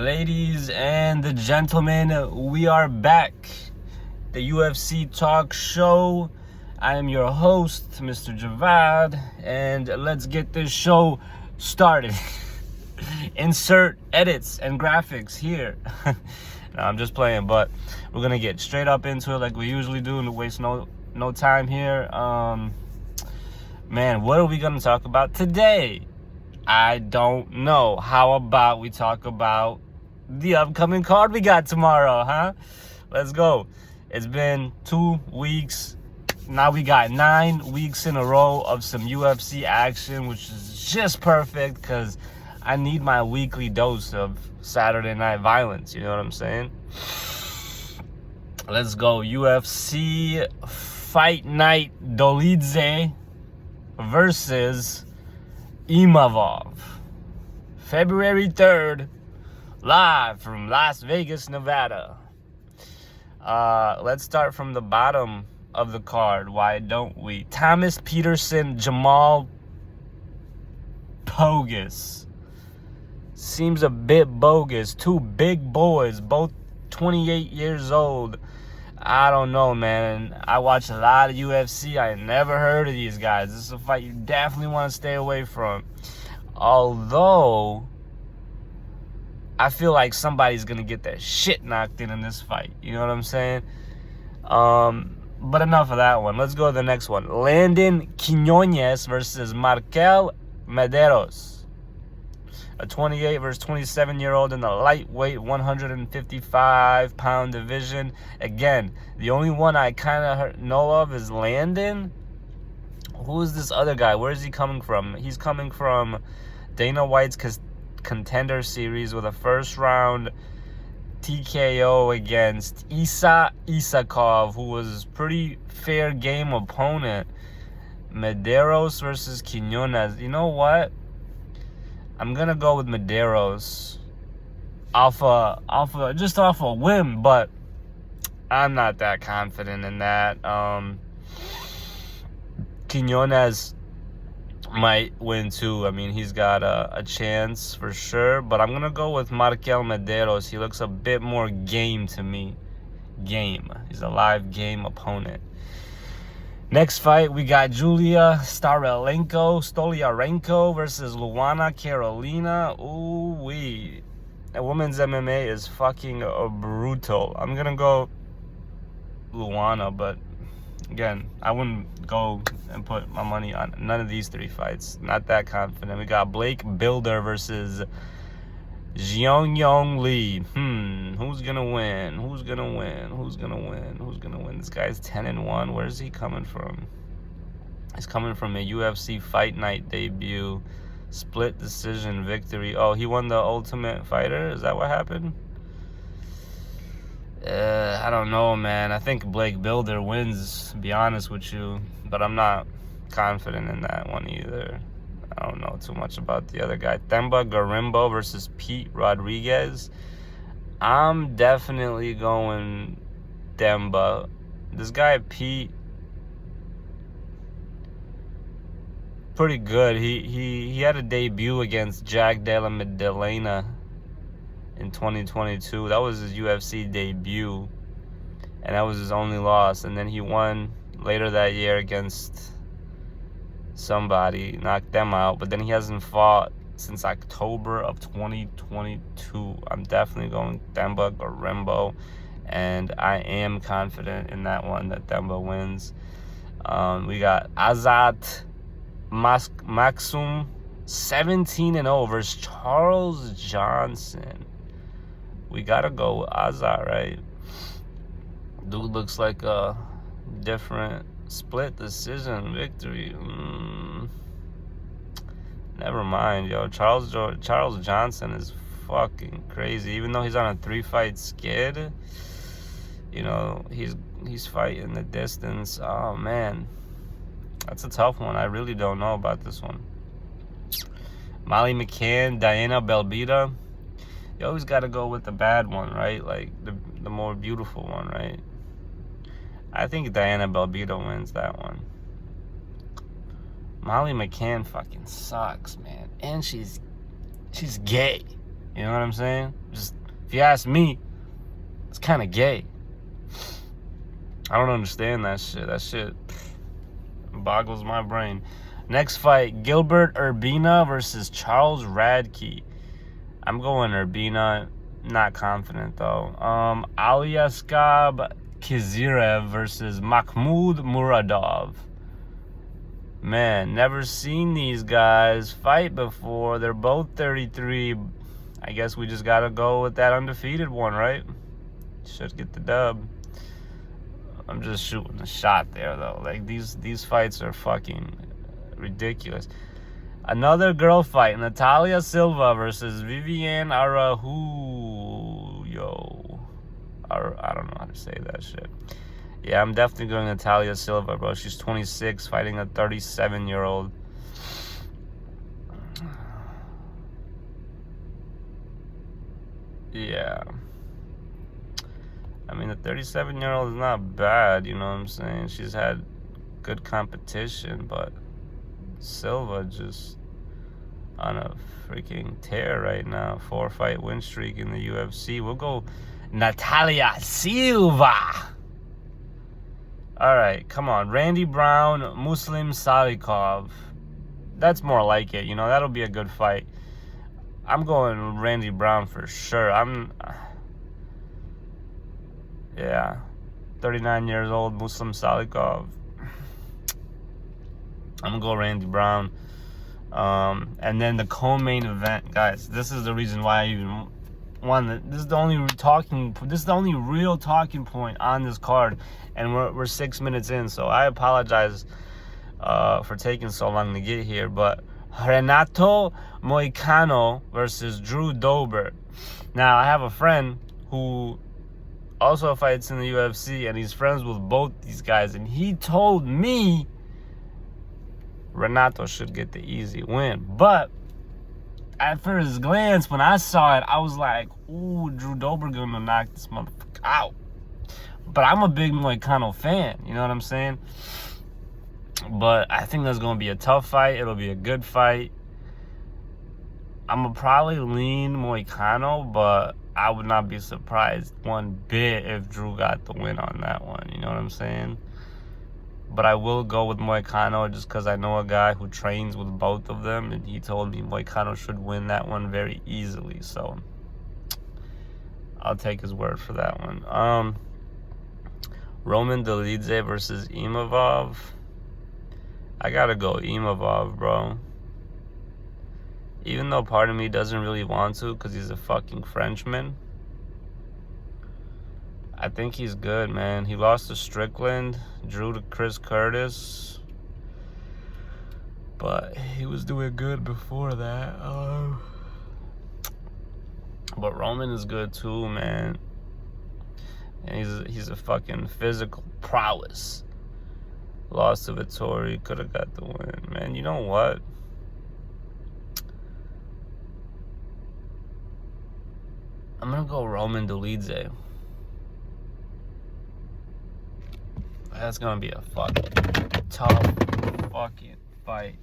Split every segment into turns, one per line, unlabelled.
Ladies and gentlemen, we are back. The UFC Talk Show. I am your host, Mr. Javad, and let's get this show started. Insert edits and graphics here. No, I'm just playing, but we're gonna get straight up into it like we usually do and waste no time here. Man, what are we gonna talk about today? I don't know. How about we talk about the upcoming card we got tomorrow, huh? Let's go. It's been 2 weeks. Now we got 9 weeks in a row of some UFC action, which is just perfect because I need my weekly dose of Saturday night violence. You know what I'm saying? Let's go. UFC Fight Night Dolidze versus Imavov. February 3rd, live from Las Vegas, Nevada. Let's start from the bottom of the card. Why don't we? Thomas Peterson, Jamal Bogus. Seems a bit bogus. Two big boys, both 28 years old. I don't know, man. I watch a lot of UFC. I never heard of these guys. This is a fight you definitely want to stay away from. Although, I feel like somebody's going to get their shit knocked in this fight. You know what I'm saying? But enough of that one. Let's go to the next one. Landon Quinones versus Markel Medeiros. A 28 versus 27-year-old in the lightweight 155-pound division. Again, the only one I kind of know of is Landon. Who is this other guy? Where is he coming from? He's coming from Dana White's Contender Series with a first-round TKO against Isa Isakov, who was a pretty fair game opponent. Medeiros versus Quinones. You know what? I'm gonna go with Medeiros off a whim, but I'm not that confident in that. Quinones might win too. I mean, he's got a chance for sure, but I'm gonna go with Markel Medeiros. He looks a bit more game to me. He's a live game opponent. Next fight, we got Julia Stoliarenko versus Luana Carolina. Ooh-wee. That women's MMA is fucking brutal. I'm going to go Luana, but again, I wouldn't go and put my money on none of these 3 fights. Not that confident. We got Blake Bilder versus Jiangyong Lee. Who's gonna win? Who's gonna win? This guy's 10-1. Where's he coming from? He's coming from a UFC Fight Night debut, split decision victory. Oh, he won the Ultimate Fighter. Is that what happened? I don't know, man. I think Blake Bilder wins, to be honest with you, but I'm not confident in that one either. I don't know too much about the other guy. Themba Gorimbo versus Pete Rodriguez. I'm definitely going Themba. This guy, Pete, pretty good. He had a debut against Jack Della Maddalena in 2022. That was his UFC debut, and that was his only loss. And then he won later that year against somebody, knocked them out, but then he hasn't fought since October of 2022. I'm definitely going Themba Gorimbo, and I am confident in that one that Themba wins. We got Azat Maxum, 17-0 versus Charles Johnson. We gotta go with Azat, right? Dude looks like a different split decision victory. Never mind, yo. Charles Johnson is fucking crazy. Even though he's on a 3-fight skid, you know, he's fighting the distance. Oh man, that's a tough one. I really don't know about this one. Molly McCann, Diana Belbita. You always got to go with the bad one, right? Like the more beautiful one, right? I think Diana Belbita wins that one. Molly McCann fucking sucks, man. And she's gay. You You know what I'm saying? Just, if you ask me, it's kind of gay. I don't understand that shit. That shit boggles my brain. Next fight, Gilbert Urbina versus Charles Radke. I'm going Urbina. Not confident, though. Aliaskab Kizirev versus Mahmoud Muradov. Man, never seen these guys fight before. They're both 33. I guess we just got to go with that undefeated one, right? Should get the dub. I'm just shooting a shot there, though. Like, these fights are fucking ridiculous. Another girl fight, Natalia Silva versus Viviane Araújo. I don't know how to say that shit. Yeah, I'm definitely going Natalia Silva, bro. She's 26, fighting a 37-year-old. Yeah. I mean, the 37-year-old is not bad, you know what I'm saying? She's had good competition, but Silva just on a freaking tear right now. 4-fight win streak in the UFC. We'll go Natalia Silva. All right, come on. Randy Brown, Muslim Salikov. That's more like it, you know. That'll be a good fight. I'm going Randy Brown for sure. Yeah. 39 years old, Muslim Salikov. I'm going to go Randy Brown. And then the co-main event, guys. This is the reason why I even wanted. This is the only real talking point on this card, and we're 6 minutes in. So I apologize for taking so long to get here. But Renato Moicano versus Drew Dober. Now I have a friend who also fights in the UFC, and he's friends with both these guys, and he told me Renato should get the easy win. But at first glance, when I saw it, I was like, ooh, Drew Dober gonna knock this motherfucker out. But I'm a big Moicano fan, you know what I'm saying? But I think that's gonna be a tough fight. It'll be a good fight. I'm gonna probably lean Moicano, but I would not be surprised one bit if Drew got the win on that one, you know what I'm saying? But I will go with Moicano just because I know a guy who trains with both of them, and he told me Moicano should win that one very easily. So I'll take his word for that one. Roman Dolidze versus Imavov. I gotta go Imavov, bro. Even though part of me doesn't really want to because he's a fucking Frenchman. I think he's good, man. He lost to Strickland, drew to Chris Curtis, but he was doing good before that. But Roman is good too, man. And he's a fucking physical prowess. Lost to Vittori, could have got the win, man. You know what? I'm gonna go Roman Dolidze. That's gonna be a fucking tough fucking fight.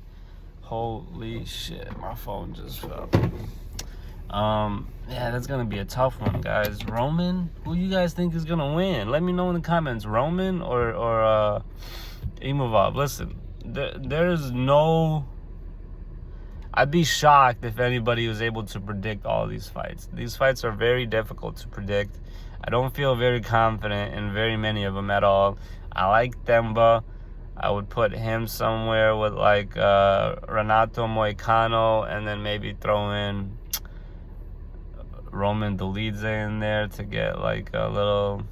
Holy shit, my phone just fell. Yeah, that's gonna be a tough one, guys. Roman, who you guys think is gonna win? Let me know in the comments. Roman or Imavov. Listen, there's no. I'd be shocked if anybody was able to predict all these fights. These fights are very difficult to predict. I don't feel very confident in very many of them at all. I like Themba. I would put him somewhere with like Renato Moicano, and then maybe throw in Roman Dolidze in there to get like a little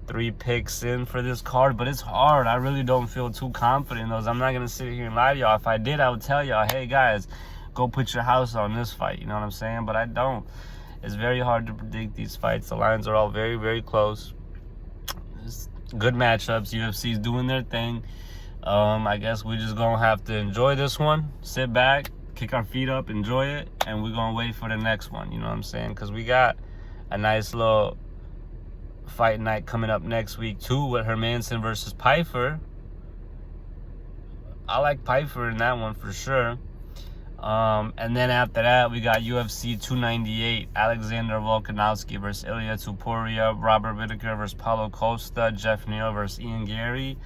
3 picks in for this card. But it's hard. I really don't feel too confident in those. I'm not gonna sit here and lie to y'all. If I did, I would tell y'all, hey guys, go put your house on this fight. You know what I'm saying? But I don't. It's very hard to predict these fights. The lines are all very, very close. It's good matchups. UFC's doing their thing. I guess we just gonna have to enjoy this one. Sit back, kick our feet up, enjoy it, and we're gonna wait for the next one. You know what I'm saying? Because we got a nice little fight night coming up next week too, with Hermanson versus Pfeiffer. I like Pfeiffer in that one for sure. And then after that, we got UFC 298, Alexander Volkanovski versus Ilya Tuporia, Robert Whittaker versus Paulo Costa, Jeff Neal versus Ian Gary.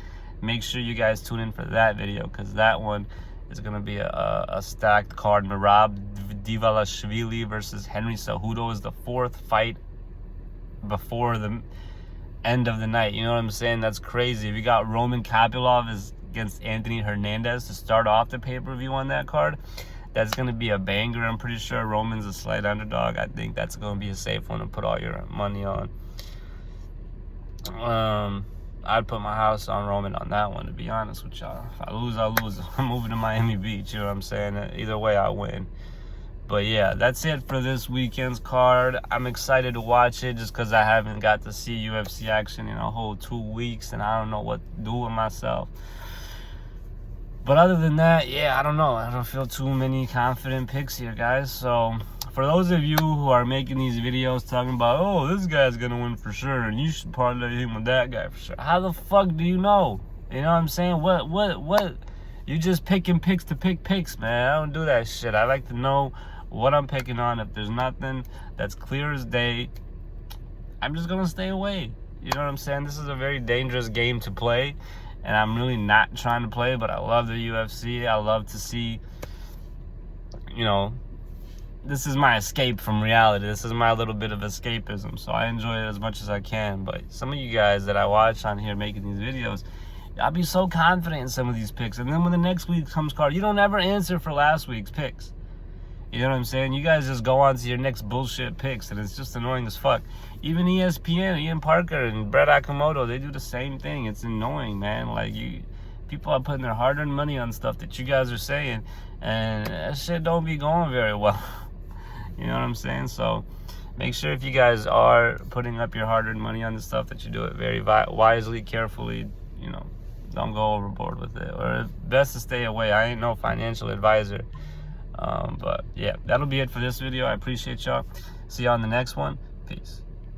Make sure you guys tune in for that video, because that one is going to be a stacked card. Merab Dvalishvili versus Henry Cejudo is the fourth fight before the end of the night. You know what I'm saying? That's crazy. We got Roman Kopylov is against Anthony Hernandez to start off the pay-per-view on that card. That's going to be a banger. I'm pretty sure Roman's a slight underdog. I think that's going to be a safe one to put all your money on. I'd put my house on Roman on that one, to be honest with y'all. If I lose, I lose. I'm moving to Miami Beach, you know what I'm saying? Either way, I win. But yeah, that's it for this weekend's card. I'm excited to watch it just because I haven't got to see UFC action in a whole 2 weeks, and I don't know what to do with myself. But other than that, yeah, I don't know. I don't feel too many confident picks here, guys. So for those of you who are making these videos talking about, oh, this guy's going to win for sure, and you should parlay him with that guy for sure. How the fuck do you know? You know what I'm saying? What? You just picking picks to pick picks, man. I don't do that shit. I like to know what I'm picking on. If there's nothing that's clear as day, I'm just going to stay away. You know what I'm saying? This is a very dangerous game to play. And I'm really not trying to play, but I love the UFC. I love to see, you know, this is my escape from reality. This is my little bit of escapism. So I enjoy it as much as I can. But some of you guys that I watch on here making these videos, I'll be so confident in some of these picks. And then when the next week comes card, you don't ever answer for last week's picks. You know what I'm saying? You guys just go on to your next bullshit picks, and it's just annoying as fuck. Even ESPN, Ian Parker and Brett Akamoto, they do the same thing. It's annoying, man. Like, people are putting their hard-earned money on stuff that you guys are saying, and that shit don't be going very well. You know what I'm saying? So make sure if you guys are putting up your hard-earned money on the stuff that you do it very wisely, carefully, you know, don't go overboard with it. Or best to stay away. I ain't no financial advisor. But yeah, that'll be it for this video. I appreciate y'all. See y'all on the next one. Peace.